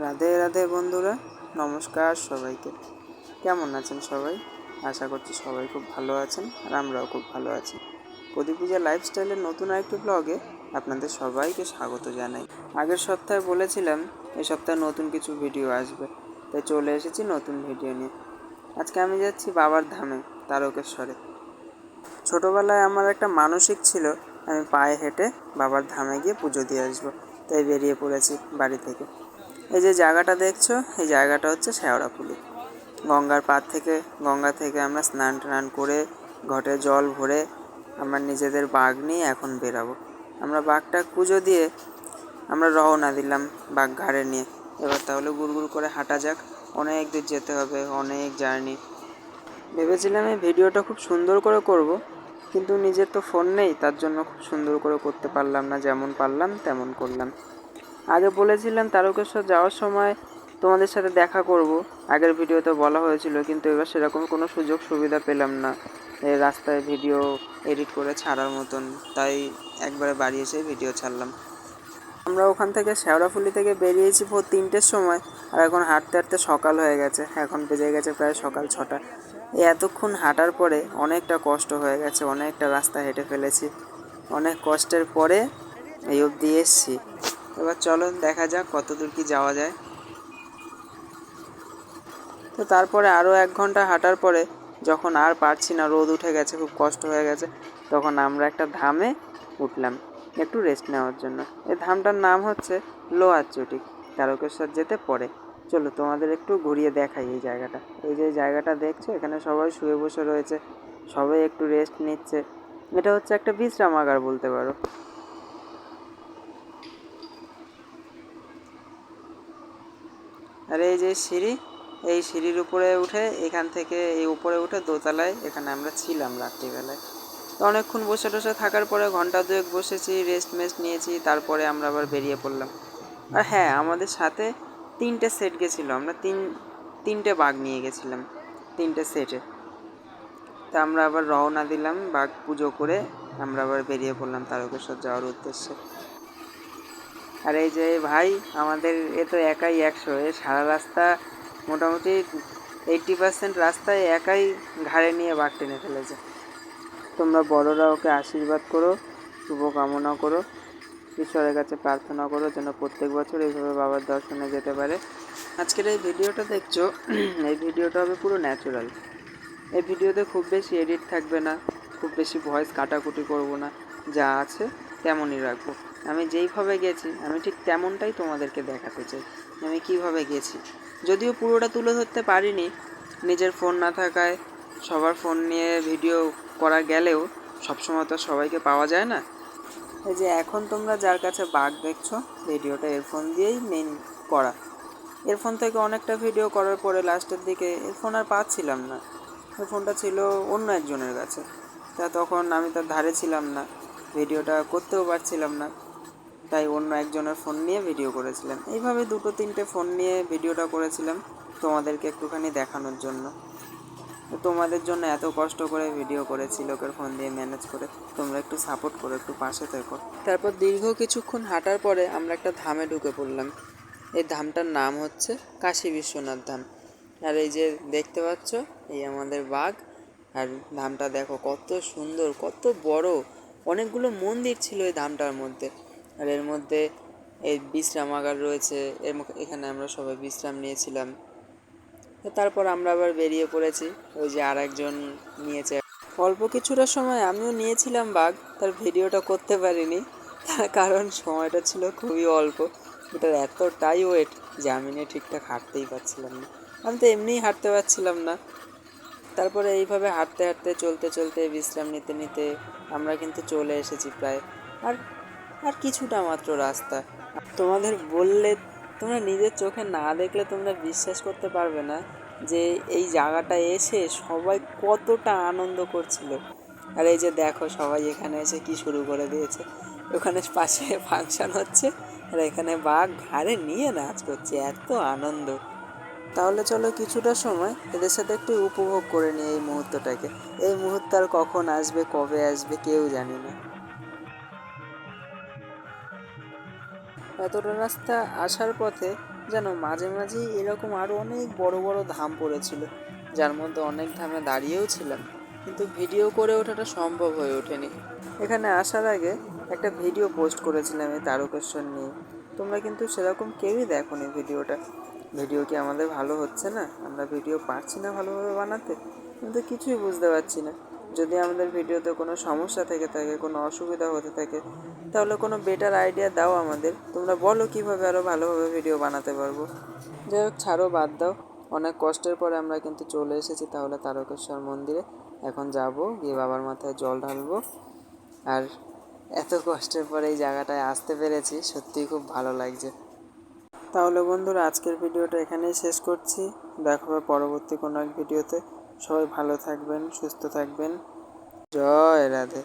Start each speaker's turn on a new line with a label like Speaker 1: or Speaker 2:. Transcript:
Speaker 1: রাধে রাধে বন্ধুরা, নমস্কার সবাইকে। কেমন আছেন সবাই? আশা করছি সবাই খুব ভালো আছেন আর আমরাও খুব ভালো আছি। প্রদীপ পূজা লাইফস্টাইলের নতুন আরেকটি ব্লগে আপনাদের সবাইকে স্বাগত জানাই। আগের সপ্তাহে বলেছিলাম এই সপ্তাহে নতুন কিছু ভিডিও আসবে, তাই চলে এসেছি নতুন ভিডিও নিয়ে। আজকে আমি যাচ্ছি বাবার ধামে, তারকেশ্বরে। ছোটোবেলায় আমার একটা মানসিক ছিল আমি পায়ে হেঁটে বাবার ধামে গিয়ে পুজো দিয়ে আসবো, তাই বেরিয়ে পড়েছি বাড়ি থেকে। এই যে জায়গাটা দেখছো, এই জায়গাটা হচ্ছে শেওড়াফুলি। গঙ্গা থেকে আমরা স্নান টান করে ঘটে জল ভরে আমরা নিজেদের বাঘ নিয়ে এখন বেরাবো। আমরা বাঘটা পুজো দিয়ে আমরা রওনা দিলাম বাঘ ঘাড়ে নিয়ে। এবার তাহলে গুড়গুড় করে হাঁটা যাক, অনেক দূর যেতে হবে, অনেক জার্নি। ভেবেছিলাম এই ভিডিওটা খুব সুন্দর করে করব, কিন্তু নিজের তো ফোন নেই, তার জন্য খুব সুন্দর করে করতে পারলাম না। যেমন পারলাম তেমন করলাম। আগে বলেছিলাম তারকেশ্বর যাওয়ার সময় তোমাদের সাথে দেখা করব, আগের ভিডিওতে বলা হয়েছিল, কিন্তু এবার সেরকম কোনো সুযোগ সুবিধা পেলাম না এই রাস্তায় ভিডিও এডিট করে ছাড়ার মতন, তাই একবারে বাড়ি এসে ভিডিও ছাড়লাম। আমরা ওখান থেকে শেওড়াফুলি থেকে বেরিয়েছি ভোর 3টের সময়, আর এখন হাঁটতে হাঁটতে সকাল হয়ে গেছে, এখন বেজে গেছে প্রায় সকাল 6টা। এই এতক্ষণ হাঁটার পরে অনেকটা কষ্ট হয়ে গেছে, অনেকটা রাস্তা হেঁটে ফেলেছি, অনেক কষ্টের পরে এই অবধি এসছি। এবার চলো দেখা যাক কত দূর কি যাওয়া যায়। তো তারপরে আরও 1 ঘন্টা হাঁটার পরে যখন আর পারছি না, রোদ উঠে গেছে, খুব কষ্ট হয়ে গেছে, তখন আমরা একটা ধামে উঠলাম একটু রেস্ট নেওয়ার জন্য। এই ধামটার নাম হচ্ছে লোহার চটি, তারকেশ্বর যেতে পড়ে। চলো তোমাদের একটু ঘুরিয়ে দেখাই এই জায়গাটা। এই যে জায়গাটা দেখছো, এখানে সবাই শুয়ে বসে রয়েছে, সবাই একটু রেস্ট নিচ্ছে। এটা হচ্ছে একটা বিশ্রামাগার বলতে পারো। আর এই যে সিঁড়ি, এই সিঁড়ির উপরে উঠে এখান থেকে এই উপরে উঠে দোতলায় এখানে আমরা ছিলাম রাত্রিবেলায়। তো অনেকক্ষণ বসে টসে থাকার পরে ঘন্টা দুয়েক বসেছি, রেস্ট মেস্ট নিয়েছি, তারপরে আমরা আবার বেরিয়ে পড়লাম। আর হ্যাঁ, আমাদের সাথে 3টে সেট গেছিলো, আমরা তিনটে বাঘ নিয়ে গেছিলাম, 3টে সেটে। তা আমরা আবার রওনা দিলাম বাঘ পুজো করে, আমরা আবার বেরিয়ে পড়লাম তারকেশ্বর যাওয়ার উদ্দেশ্যে। আর এই যে ভাই আমাদের, এ তো একাই 100, এ সারা রাস্তা মোটামুটি 80% রাস্তায় একাই ঘাড়ে নিয়ে বাঘ টেনে ফেলেছে। তোমরা বড়রা ওকে আশীর্বাদ করো, শুভকামনা করো, ঈশ্বরের কাছে প্রার্থনা করো যেন প্রত্যেক বছর এইভাবে বাবার দর্শনে যেতে পারে। আজকের এই ভিডিওটা দেখছো, এই ভিডিওটা হবে পুরো ন্যাচারাল। এই ভিডিওতে খুব বেশি এডিট থাকবে না, খুব বেশি ভয়েস কাটাকুটি করব না, যা আছে তেমনই রাখবো। আমি যেইভাবে গেছি আমি ঠিক তেমনটাই তোমাদেরকে দেখাতে চাই, আমি কিভাবে গেছি। যদিও পুরোটা তুলে ধরতে পারিনি, নিজের ফোন না থাকায় সবার ফোন নিয়ে ভিডিও করা গেলেও সবসময় তো সবাইকে পাওয়া যায় না। এই যে এখন তোমরা যার কাছে বাঘ দেখছো, ভিডিওটা এরফোন দিয়েই মেন করা। এরফোন থেকে অনেকটা ভিডিও করার পরে লাস্টের দিকে এরফোন আর পাচ্ছিলাম না, ফোনটা ছিল অন্য একজনের কাছে। তা তখন আমি তার ধারে ছিলাম না, ভিডিওটা করতেও পারছিলাম না, তাই অন্য একজনের ফোন নিয়ে ভিডিও করেছিলাম। এইভাবে 2-3টে ফোন নিয়ে ভিডিওটা করেছিলাম তোমাদেরকে একটুখানি দেখানোর জন্য। তোমাদের জন্য এত কষ্ট করে ভিডিও করেছি লোকের ফোন দিয়ে ম্যানেজ করে, তোমরা একটু সাপোর্ট করো, একটু পাশে থেকো। তারপর দীর্ঘ কিছুক্ষণ হাঁটার পরে আমরা একটা ধামে ঢুকে পড়লাম। এই ধামটার নাম হচ্ছে কাশী বিশ্বনাথ ধাম। আর এই যে দেখতে পাচ্ছ, এই আমাদের বাঘ। আর ধামটা দেখো কত সুন্দর, কত বড়, অনেকগুলো মন্দির ছিল এই ধামটার মধ্যে। আর এর মধ্যে এই বিশ্রামাগার রয়েছে, এখানে আমরা সবাই বিশ্রাম নিয়েছিলাম। তারপর আমরা আবার বেরিয়ে পড়েছি। ওই যে আর একজন নিয়েছে, অল্প কিছুটা সময় আমিও নিয়েছিলাম বাঘ, তার ভিডিওটা করতে পারিনি, তার কারণ সময়টা ছিল খুবই অল্প। এটার এতটাই ওয়েট যে আমি নিয়ে ঠিকঠাক হাঁটতেই পারছিলাম না, আমি তো এমনিই হাঁটতে পারছিলাম না। তারপরে এইভাবে হাঁটতে হাঁটতে চলতে চলতে বিশ্রাম নিতে নিতে আমরা কিন্তু চলে এসেছি প্রায়। আর আর কিছুটা মাত্র রাস্তা। তোমাদের বললে, তোমরা নিজের চোখে না দেখলে তোমরা বিশ্বাস করতে পারবে না যে এই জায়গাটা এসে সবাই কতটা আনন্দ করছিল। আর এই যে দেখো সবাই এখানে এসে কি শুরু করে দিয়েছে, ওখানে পাশে ফাংশন হচ্ছে আর এখানে বাঘ ঘাড়ে নিয়ে নাচ করছে, এত আনন্দ। তাহলে চলো কিছুটা সময় এদের সাথে একটু উপভোগ করে নিই এই মুহূর্তটাকে। এই মুহূর্ত আর কখন আসবে, কবে আসবে, কেউ জানি না। এতটা রাস্তা আসার পথে যেন মাঝে মাঝেই এরকম আরও অনেক বড় বড় ধাম পড়েছিল, যার মধ্যে অনেক ধামে দাঁড়িয়েও ছিলাম, কিন্তু ভিডিও করে ওঠাটা সম্ভব হয়ে ওঠেনি। এখানে আসার আগে একটা ভিডিও পোস্ট করেছিলাম এই তারকেশ্বর নিয়ে, তোমরা কিন্তু সেরকম কেউই দেখোনি ভিডিওটা। ভিডিও কি আমাদের ভালো হচ্ছে না? আমরা ভিডিও পারছি না ভালোভাবে বানাতে? কিন্তু কিছুই বুঝতে পারছি না। যদি আমাদের ভিডিওতে কোনো সমস্যা থেকে থাকে, কোনো অসুবিধা হতে থাকে, তাহলে কোনো বেটার আইডিয়া দাও আমাদের। তোমরা বলো কীভাবে আরও ভালোভাবে ভিডিও বানাতে পারবো। যাই হোক, ছাড়ো, বাদ দাও। অনেক কষ্টের পরে আমরা কিন্তু চলে এসেছি তাহলে তারকেশ্বর মন্দিরে। এখন যাব, গিয়ে বাবার মাথায় জল ঢালবো। আর এত কষ্টের পরে এই জায়গাটায় আসতে পেরেছি, সত্যিই খুব ভালো লাগছে। তাহলে বন্ধুরা, আজকের ভিডিওটা এখানেই শেষ করছি। দেখা হবে পরবর্তী কোনো এক ভিডিওতে। সবাই ভালো থাকবেন, সুস্থ থাকবেন। জয় রাধে।